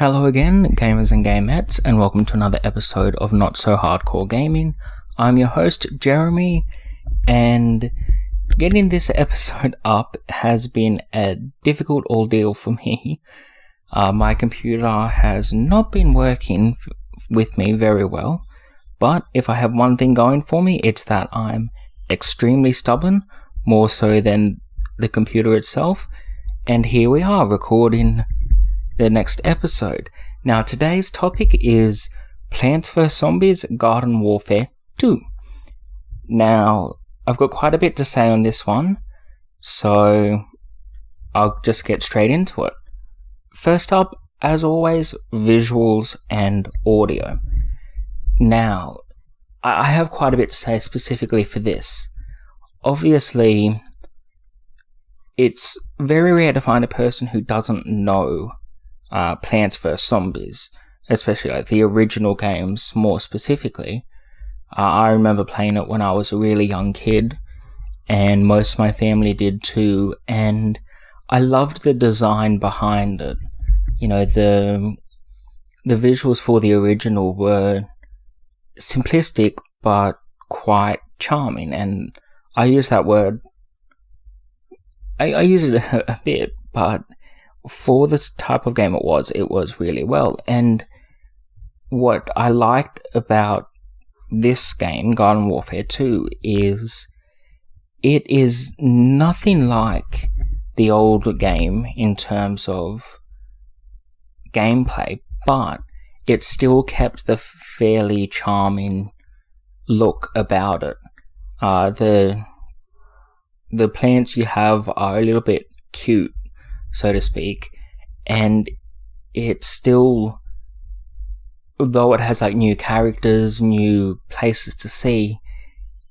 Hello again, gamers and gamettes, and welcome to another episode of Not So Hardcore Gaming. I'm your host, Jeremy, and getting this episode up has been a difficult ordeal for me. My computer has not been working with me very well, but if I have one thing going for me, it's that I'm extremely stubborn, more so than the computer itself, and here we are recording the next episode. Now today's topic is Plants vs Zombies Garden Warfare 2. Now I've got quite a bit to say on this one, so I'll just get straight into it. First up, as always, visuals and audio. Now, I have quite a bit to say specifically for this. Obviously, it's very rare to find a person who doesn't know Plants vs Zombies, especially like the original games more specifically. I remember playing it when I was a really young kid, and most of my family did too, and I loved the design behind it. You know, the visuals for the original were simplistic but quite charming, and I use that word, I use it a bit, but for this type of game it was really well. And what I liked about this game, Garden Warfare 2, is it is nothing like the old game in terms of gameplay, but it still kept the fairly charming look about it. The plants you have are a little bit cute, so to speak, and it's still, although it has like new characters, new places to see,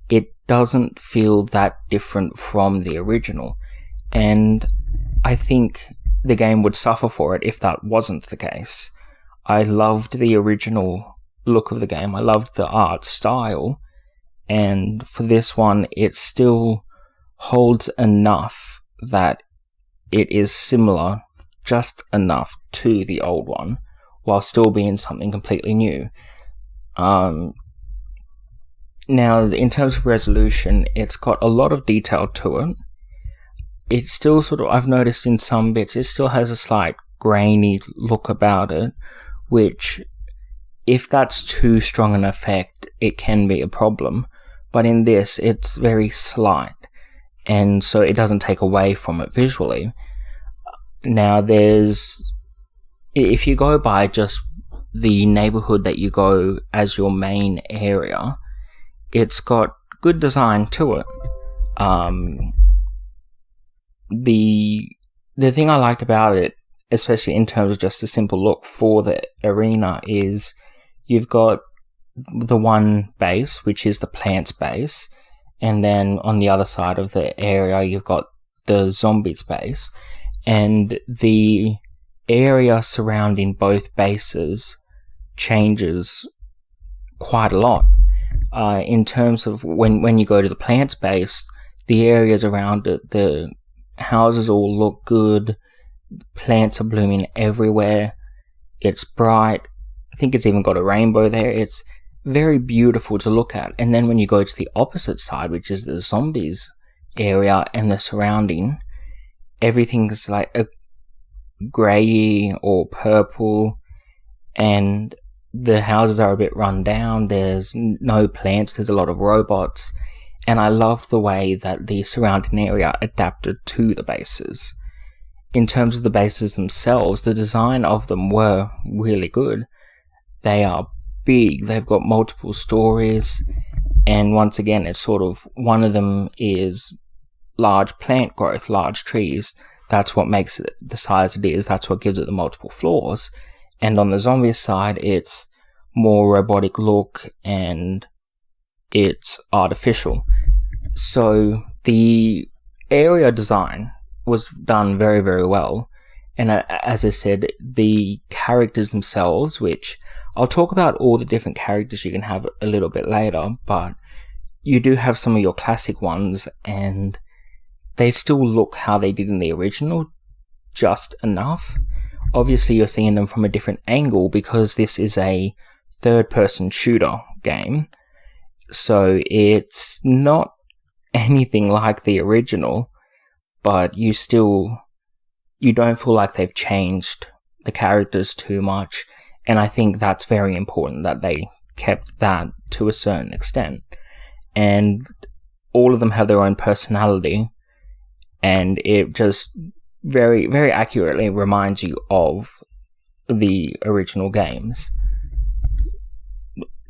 it doesn't feel that different from the original, and I think the game would suffer for it if that wasn't the case. I loved the original look of the game, I loved the art style, and for this one it still holds enough that it is similar, just enough to the old one, while still being something completely new. Now, in terms of resolution, it's got a lot of detail to it. It's still sort of, I've noticed in some bits, it still has a slight grainy look about it, which, if that's too strong an effect, it can be a problem. But in this, it's very slight, and so it doesn't take away from it visually. Now, if you go by just the neighborhood that you go as your main area, it's got good design to it. The thing I liked about it, especially in terms of just a simple look for the arena, is you've got the one base, which is the plants base, and then on the other side of the area you've got the zombies base, and the area surrounding both bases changes quite a lot. In terms of when you go to the plants base, the areas around it, the houses all look good, plants are blooming everywhere, it's bright, I think it's even got a rainbow there, it's very beautiful to look at. And then when you go to the opposite side, which is the zombies area and the surrounding, everything's like a grey or purple, and the houses are a bit run down, there's no plants, there's a lot of robots, and I love the way that the surrounding area adapted to the bases. In terms of the bases themselves, the design of them were really good. They are big, they've got multiple stories, and once again, it's sort of, one of them is large plant growth, large trees, that's what makes it the size it is, that's what gives it the multiple floors. And on the zombie side, it's more robotic look and it's artificial. So the area design was done very, very well. And as I said, the characters themselves, which I'll talk about all the different characters you can have a little bit later, but you do have some of your classic ones, and they still look how they did in the original, just enough. obviously you're seeing them from a different angle because this is a third-person shooter game. So it's not anything like the original, but you don't feel like they've changed the characters too much. And I think that's very important that they kept that to a certain extent. And all of them have their own personality, and it just very, very accurately reminds you of the original games.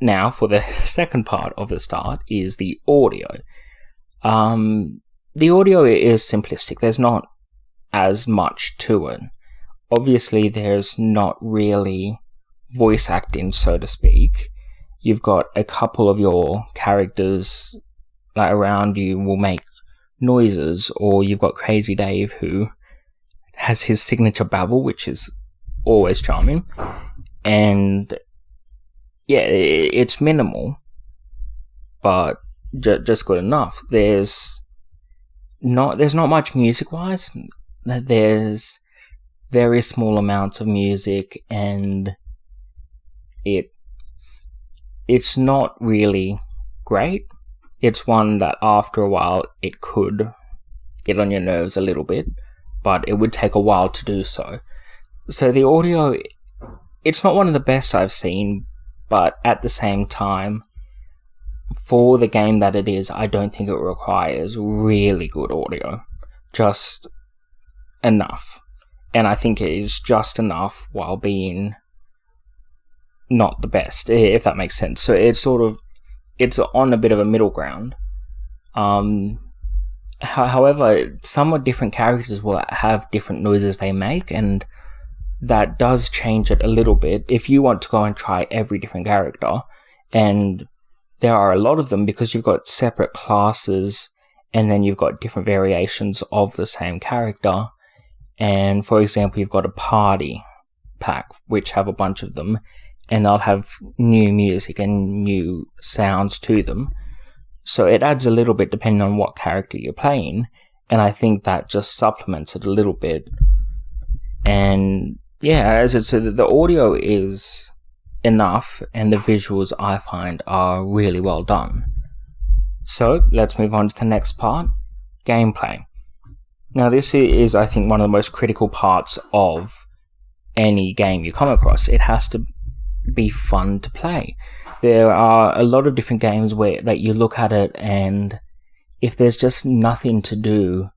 Now, for the second part of the start is the audio. The audio is simplistic. There's not as much to it. Obviously, there's not really voice acting, so to speak. You've got a couple of your characters around you will make noises, or you've got Crazy Dave who has his signature babble, which is always charming. And yeah, it's minimal, but just good enough. There's not much music-wise. There's very small amounts of music, and it's not really great. It's one that after a while it could get on your nerves a little bit, but it would take a while to do so. So the audio, it's not one of the best I've seen, but at the same time, for the game that it is, I don't think it requires really good audio. Just enough. And I think it is just enough while being not the best, if that makes sense. So it's on a bit of a middle ground. However, somewhat different characters will have different noises they make, and that does change it a little bit if you want to go and try every different character. And there are a lot of them because you've got separate classes, and then you've got different variations of the same character. And for example, you've got a party pack, which have a bunch of them, and they'll have new music and new sounds to them. So it adds a little bit depending on what character you're playing, and I think that just supplements it a little bit. And yeah, as I said, the audio is enough, and the visuals I find are really well done. So let's move on to the next part, gameplay. Now this is, I think, one of the most critical parts of any game you come across. It has to be fun to play. There are a lot of different games that you look at it, and if there's just nothing to do,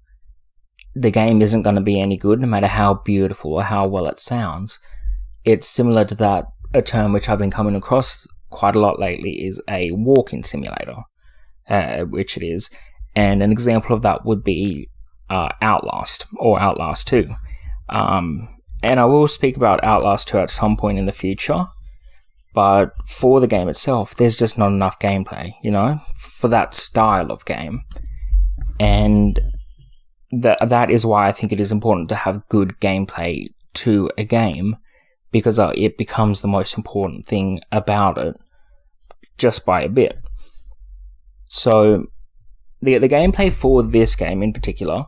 the game isn't going to be any good, no matter how beautiful or how well it sounds. It's similar to that. A term which I've been coming across quite a lot lately is a walking simulator, which it is. And an example of that would be Outlast, or Outlast 2. And I will speak about Outlast 2 at some point in the future, but for the game itself, there's just not enough gameplay, for that style of game. And that is why I think it is important to have good gameplay to a game, because it becomes the most important thing about it, just by a bit. So, the gameplay for this game in particular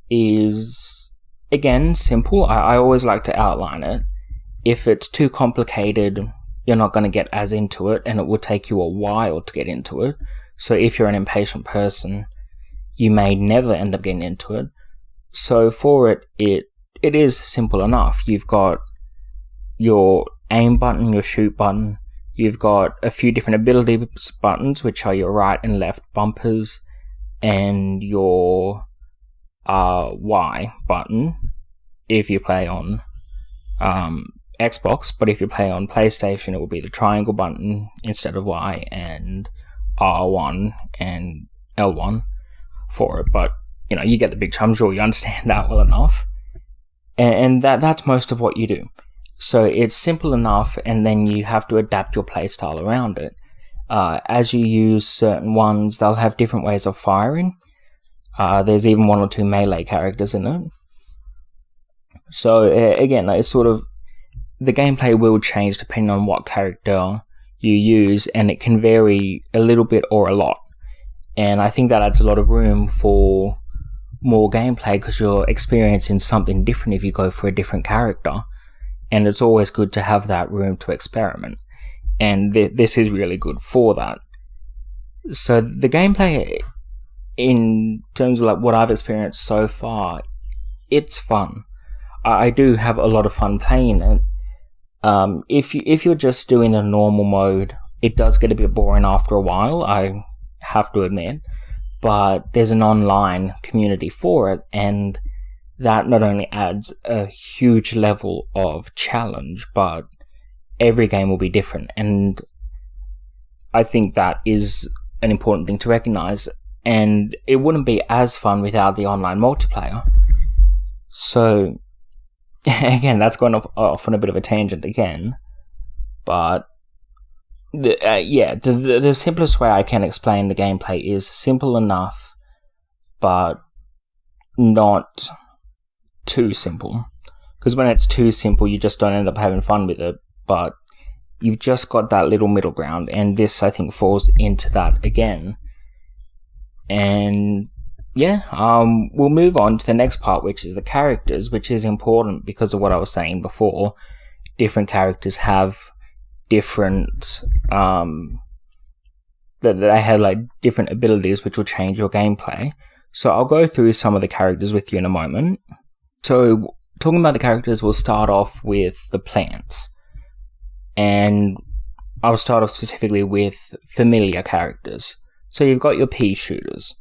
is, again, simple. I always like to outline it. If it's too complicated, you're not going to get as into it, and it will take you a while to get into it. So if you're an impatient person, you may never end up getting into it. So for it is simple enough. You've got your aim button, your shoot button. You've got a few different ability buttons, which are your right and left bumpers, and your Y button if you play on Xbox, but if you play on PlayStation, it will be the triangle button instead of Y, and R1 and L1 for it. But you get the picture. I'm sure you understand that well enough, and that's most of what you do. So it's simple enough, and then you have to adapt your playstyle around it. As you use certain ones, they'll have different ways of firing. There's even 1 or 2 melee characters in it. So again, it's sort of, the gameplay will change depending on what character you use, and it can vary a little bit or a lot. And I think that adds a lot of room for more gameplay, because you're experiencing something different if you go for a different character. and it's always good to have that room to experiment, and this is really good for that. So the gameplay, in terms of like what I've experienced so far, it's fun. I do have a lot of fun playing it. If you're just doing a normal mode, it does get a bit boring after a while, I have to admit, but there's an online community for it, and that not only adds a huge level of challenge, but every game will be different, and I think that is an important thing to recognize, and it wouldn't be as fun without the online multiplayer. So, again, that's going off on a bit of a tangent again, but the simplest way I can explain the gameplay is simple enough, but not too simple. Because when it's too simple, you just don't end up having fun with it, but you've just got that little middle ground, and this, I think, falls into that again. And yeah, we'll move on to the next part, which is the characters, which is important because of what I was saying before. Different characters have different, they have like different abilities which will change your gameplay. So I'll go through some of the characters with you in a moment. So talking about the characters, we'll start off with the plants. And I'll start off specifically with familiar characters. So you've got your pea shooters.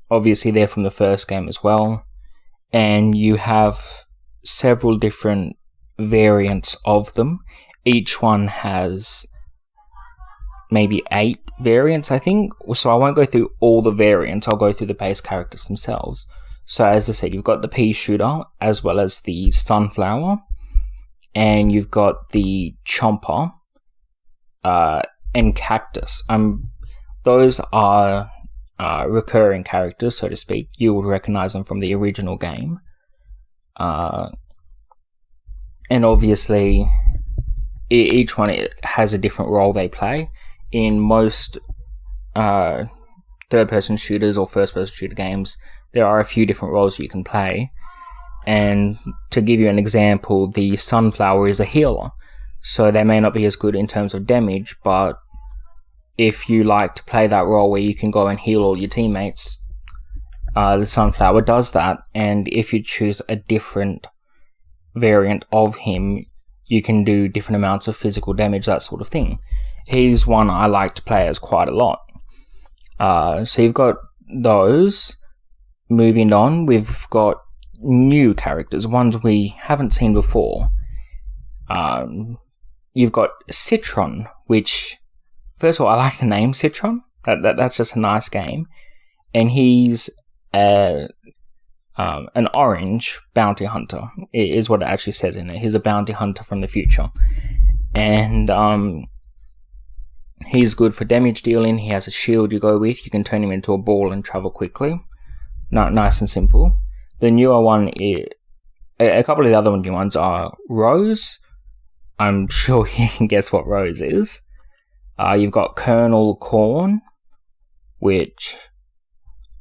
Obviously, they're from the first game as well. And you have several different variants of them. Each one has maybe 8 variants, I think. So I won't go through all the variants. I'll go through the base characters themselves. So as I said, you've got the pea shooter as well as the sunflower. And you've got the chomper and cactus. Those are recurring characters, so to speak. You would recognize them from the original game. And obviously, each one has a different role they play. In most third-person shooters or first-person shooter games, there are a few different roles you can play. And to give you an example, the sunflower is a healer. So they may not be as good in terms of damage, but if you like to play that role where you can go and heal all your teammates, the sunflower does that. And if you choose a different variant of him, you can do different amounts of physical damage, that sort of thing. He's one I like to play as quite a lot. So you've got those. Moving on, we've got new characters, ones we haven't seen before. You've got Citron, which, first of all, I like the name Citron. That's just a nice game. And he's an orange bounty hunter, is what it actually says in it. He's a bounty hunter from the future. And he's good for damage dealing. He has a shield you go with. You can turn him into a ball and travel quickly. Nice and simple. The newer one is... A couple of the other new ones are Rose. I'm sure you can guess what Rose is. You've got Colonel Corn, which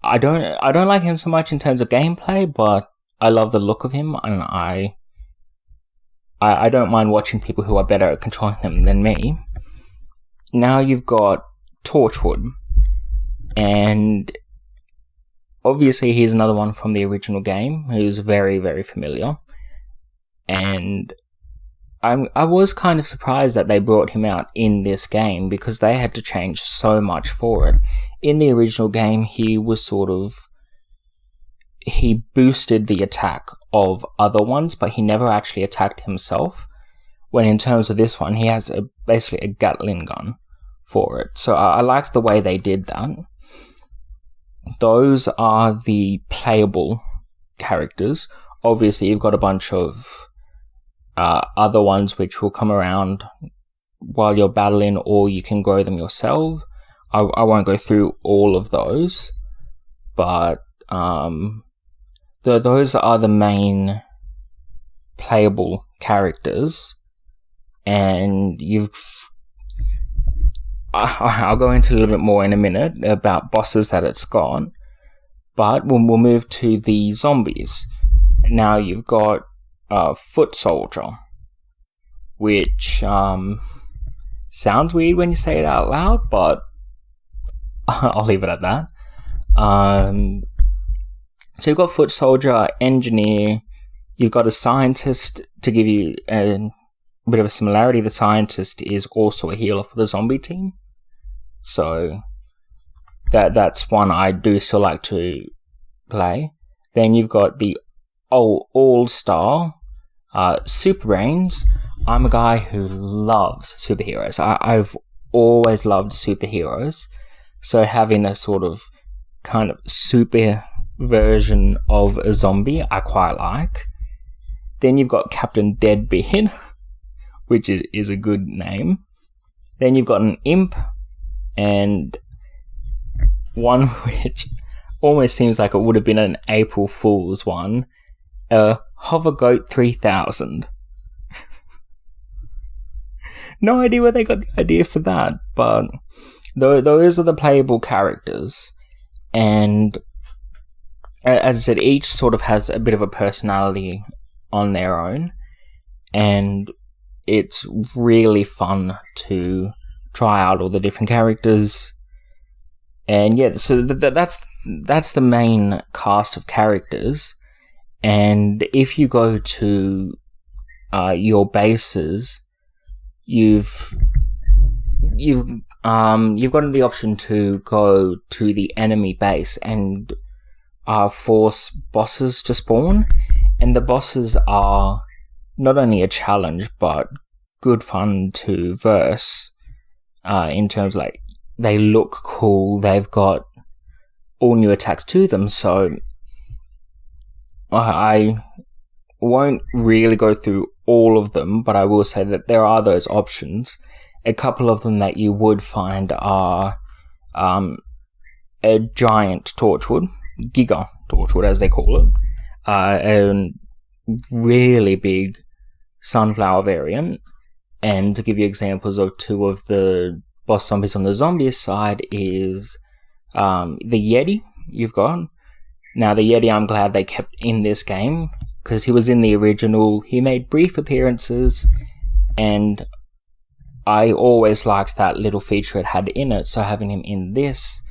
I don't like him so much in terms of gameplay, but I love the look of him, and I don't mind watching people who are better at controlling him than me. Now you've got Torchwood, and obviously he's another one from the original game who's very, very familiar. And I was kind of surprised that they brought him out in this game, because they had to change so much for it. In the original game, he boosted the attack of other ones, but he never actually attacked himself. When in terms of this one, he has basically a Gatling gun for it. So I liked the way they did that. Those are the playable characters. Obviously, you've got a bunch of other ones which will come around while you're battling, or you can grow them yourself. I won't go through all of those, but those are the main playable characters. And I'll go into a little bit more in a minute about bosses that it's got, but we'll move to the zombies. Now you've got Foot Soldier, which sounds weird when you say it out loud, but I'll leave it at that. So you've got foot soldier, engineer, you've got a scientist. To give you a bit of a similarity, the scientist is also a healer for the zombie team. So that's one I do still like to play. Then you've got the all-star Super Brains. I'm a guy who loves superheroes. I've always loved superheroes. So having a sort of kind of super version of a zombie, I quite like. Then you've got Captain Deadbeard, which is a good name. Then you've got an imp, and one which almost seems like it would have been an April Fool's one, Hovergoat 3000. No idea where they got the idea for that, but those are the playable characters. And as I said, each sort of has a bit of a personality on their own, and it's really fun to try out all the different characters. And yeah, so that's the main cast of characters. And if you go to your bases, you've got the option to go to the enemy base and force bosses to spawn. And the bosses are not only a challenge, but good fun to verse, in terms of, like, they look cool, they've got all new attacks to them, so I won't really go through all of them, but I will say that there are those options. A couple of them that you would find are a giant Torchwood, Giga Torchwood as they call it, a really big Sunflower variant. And to give you examples of two of the boss zombies on the zombie side is the Yeti you've got. Now the Yeti I'm glad they kept in this game, because he was in the original, he made brief appearances, and I always liked that little feature it had in it, so having him in this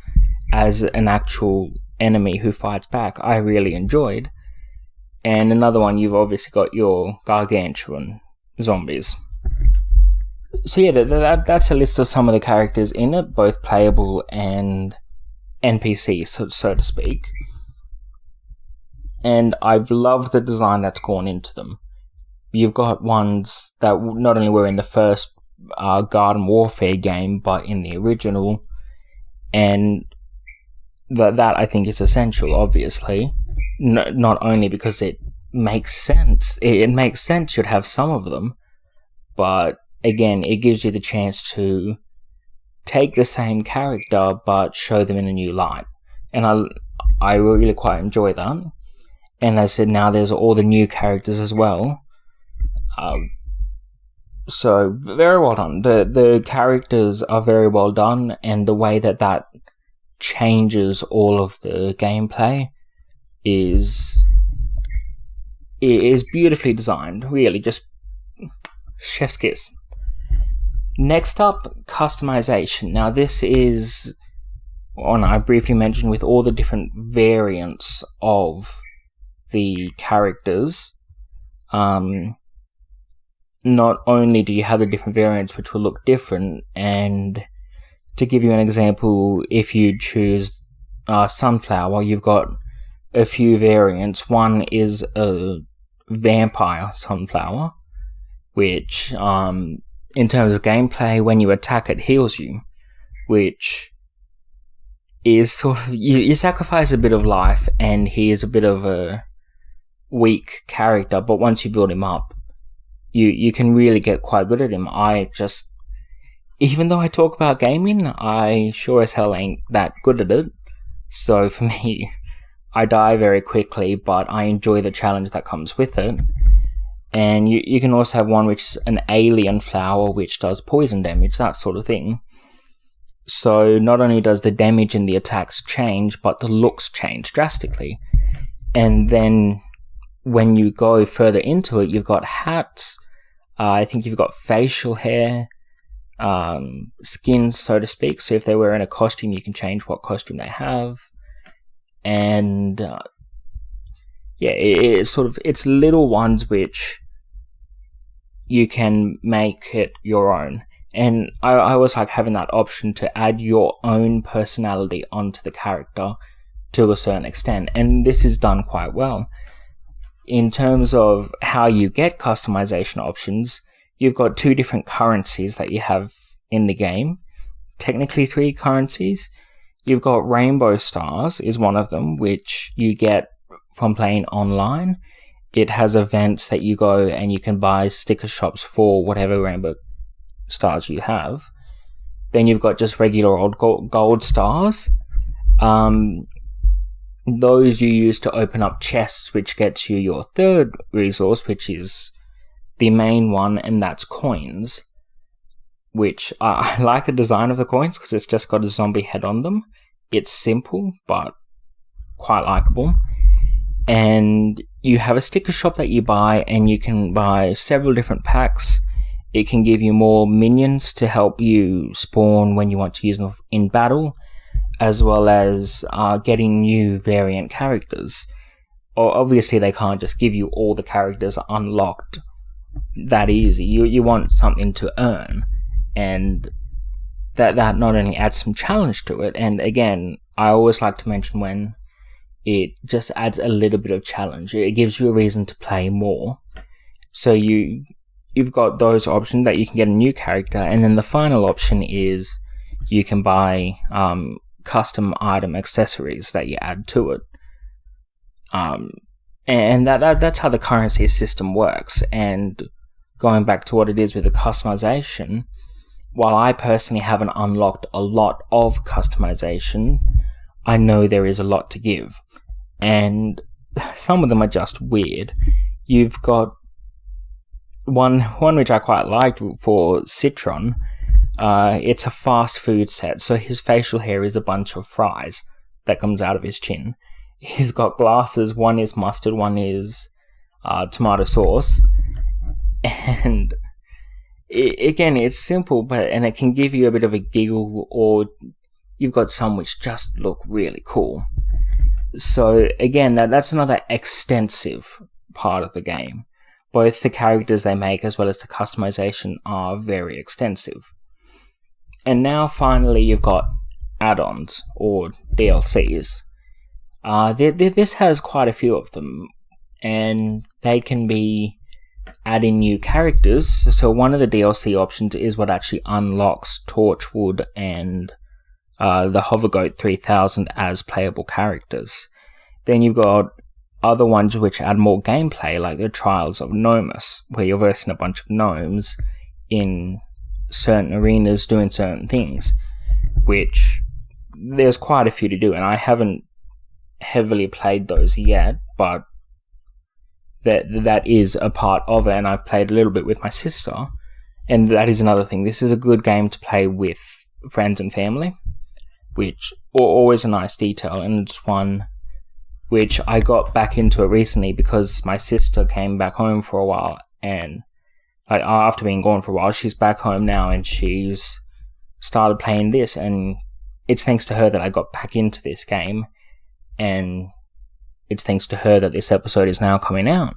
as an actual enemy who fights back, I really enjoyed. And another one, you've obviously got your gargantuan zombies. So yeah, that's a list of some of the characters in it, both playable and NPC, so to speak. And I've loved the design that's gone into them. You've got ones that not only were in the first Garden Warfare game, but in the original, and that I think is essential, obviously. Not only because it makes sense, it makes sense you'd have some of them, but again, it gives you the chance to take the same character but show them in a new light, and I really quite enjoy that. And as I said, now there's all the new characters as well, so very well done. The characters are very well done, and the way that changes all of the gameplay is beautifully designed. Really, just chef's kiss. Next up, customization. Now this is one I briefly mentioned, with all the different variants of the characters. Not only do you have the different variants which will look different, and to give you an example, if you choose Sunflower, you've got a few variants. One is a vampire Sunflower, which in terms of gameplay, when you attack it heals you, which is sort of, you sacrifice a bit of life, and he is a bit of a weak character, but once you build him up, you can really get quite good at him. Even though I talk about gaming, I sure as hell ain't that good at it. So for me, I die very quickly, but I enjoy the challenge that comes with it. And you can also have one which is an alien flower, which does poison damage, that sort of thing. So not only does the damage and the attacks change, but the looks change drastically. And then when you go further into it, you've got hats, I think you've got facial hair, skin, so to speak. So if they're wearing a costume, you can change what costume they have. And it's little ones which you can make it your own. And I always like having that option to add your own personality onto the character to a certain extent. And this is done quite well. In terms of how you get customization options, you've got 2 different currencies that you have in the game. Technically 3 currencies. You've got rainbow stars is one of them, which you get from playing online. It has events that you go and you can buy sticker shops for whatever rainbow stars you have. Then you've got just regular old gold stars. Those you use to open up chests, which gets you your 3rd resource, which is the main one, and that's coins. Which I like the design of the coins because it's just got a zombie head on them. It's simple, but quite likable. And you have a sticker shop that you buy, and you can buy several different packs. It can give you more minions to help you spawn when you want to use them in battle, as well as getting new variant characters. Obviously, they can't just give you all the characters unlocked that easy. You want something to earn, and that not only adds some challenge to it, and again, I always like to mention when it just adds a little bit of challenge. It gives you a reason to play more. So you've got those options that you can get a new character, and then the final option is you can buy custom item accessories that you add to it. And that's how the currency system works. And going back to what it is with the customization, while I personally haven't unlocked a lot of customization, I know there is a lot to give. And some of them are just weird. You've got one which I quite liked for Citron. It's a fast food set, so his facial hair is a bunch of fries that comes out of his chin. He's got glasses, one is mustard, one is tomato sauce. And again, it's simple, and it can give you a bit of a giggle, or you've got some which just look really cool. So again, that's another extensive part of the game. Both the characters they make as well as the customization are very extensive. And now finally you've got add-ons or DLCs. This has quite a few of them, and they can be adding new characters. So one of the DLC options is what actually unlocks Torchwood and the Hovergoat 3000 as playable characters. Then you've got other ones which add more gameplay, like the Trials of Gnomus, where you're versing a bunch of gnomes in certain arenas doing certain things, which there's quite a few to do, and I haven't heavily played those yet, but that is a part of it, and I've played a little bit with my sister, and that is another thing. This is a good game to play with friends and family, which always a nice detail, and it's one which I got back into it recently because my sister came back home for a while, and after being gone for a while, she's back home now, and she's started playing this, and it's thanks to her that I got back into this game, and it's thanks to her that this episode is now coming out.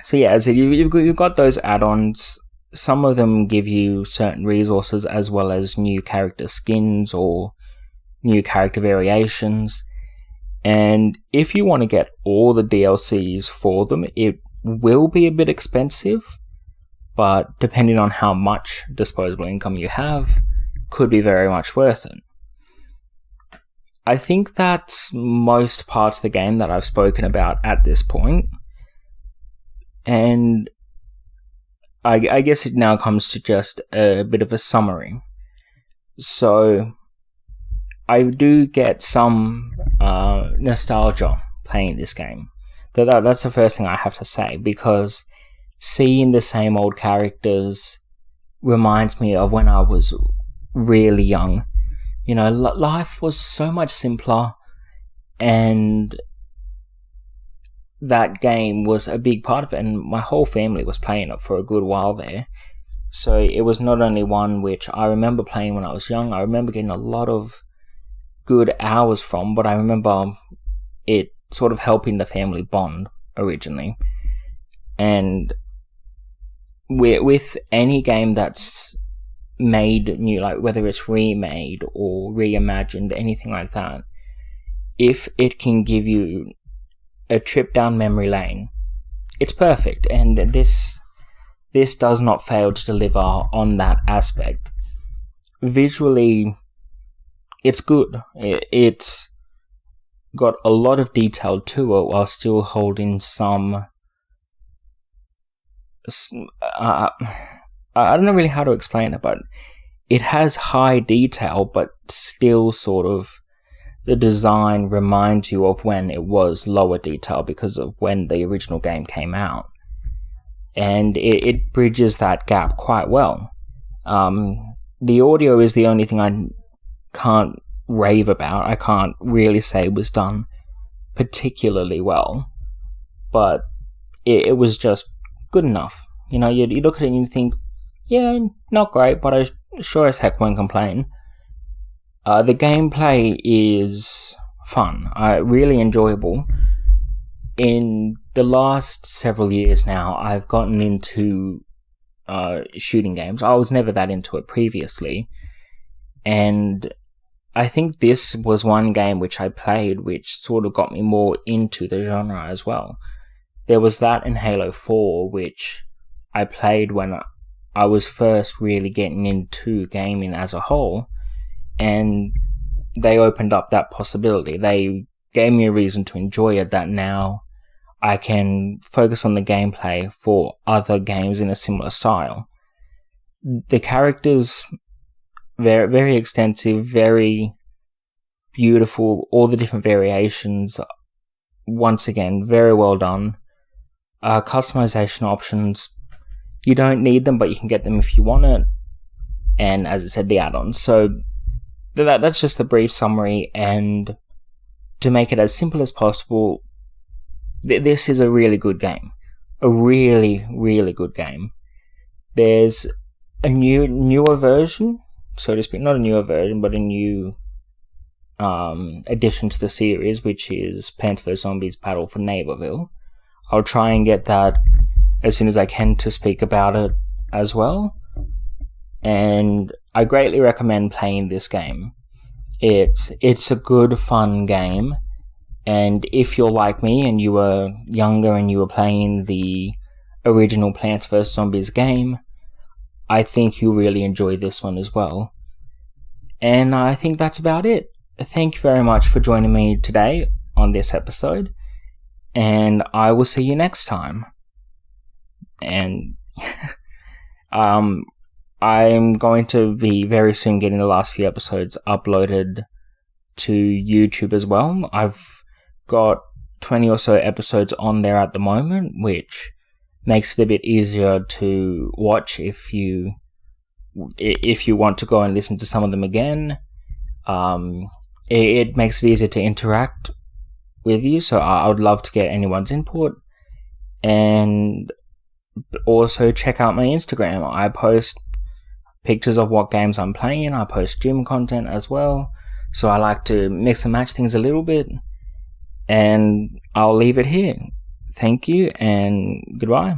So yeah, as you've got those add-ons. Some of them give you certain resources as well as new character skins or new character variations. And if you want to get all the DLCs for them, it will be a bit expensive, but depending on how much disposable income you have, could be very much worth it. I think that's most parts of the game that I've spoken about at this point. And I guess it now comes to just a bit of a summary. So, I do get some nostalgia playing this game. That's the first thing I have to say, because seeing the same old characters reminds me of when I was really young. You know, life was so much simpler, and that game was a big part of it, and my whole family was playing it for a good while there. So it was not only one which I remember playing when I was young, I remember getting a lot of good hours from, but I remember it sort of helping the family bond originally. And with any game that's made new, like whether it's remade or reimagined, anything like that, if it can give you a trip down memory lane, it's perfect. And this does not fail to deliver on that aspect. Visually, it's good. It's got a lot of detail to it while still holding some... I don't know really how to explain it, but it has high detail, but still sort of the design reminds you of when it was lower detail because of when the original game came out. And it bridges that gap quite well. The audio is the only thing I can't rave about. I can't really say was done particularly well, but it was just good enough. You know, you look at it and you think, yeah, not great, but I sure as heck won't complain. The gameplay is fun, really enjoyable. In the last several years now, I've gotten into shooting games. I was never that into it previously, and I think this was one game which I played which sort of got me more into the genre as well. There was that in Halo 4, which I played when I was first really getting into gaming as a whole, and they opened up that possibility. They gave me a reason to enjoy it that now I can focus on the gameplay for other games in a similar style. The characters, very, very extensive, very beautiful, all the different variations, once again, very well done. Customization options, you don't need them, but you can get them if you want it. And as I said, the add-ons. So that's just the brief summary, and to make it as simple as possible, this is a really good game. A really, really good game. There's a newer version, so to speak, not a newer version, but a new addition to the series, which is Plants vs. Zombies Battle for Neighborville. I'll try and get that as soon as I can to speak about it as well. And I greatly recommend playing this game. It's a good, fun game. And if you're like me and you were younger and you were playing the original Plants vs. Zombies game, I think you'll really enjoy this one as well. And I think that's about it. Thank you very much for joining me today on this episode, and I will see you next time. And I'm going to be very soon getting the last few episodes uploaded to YouTube as well. I've got 20 or so episodes on there at the moment, which makes it a bit easier to watch if you want to go and listen to some of them again. It makes it easier to interact with you, so I would love to get anyone's input. And also check out my Instagram. I post pictures of what games I'm playing. I post gym content as well, so I like to mix and match things a little bit. And I'll leave it here. Thank you and goodbye.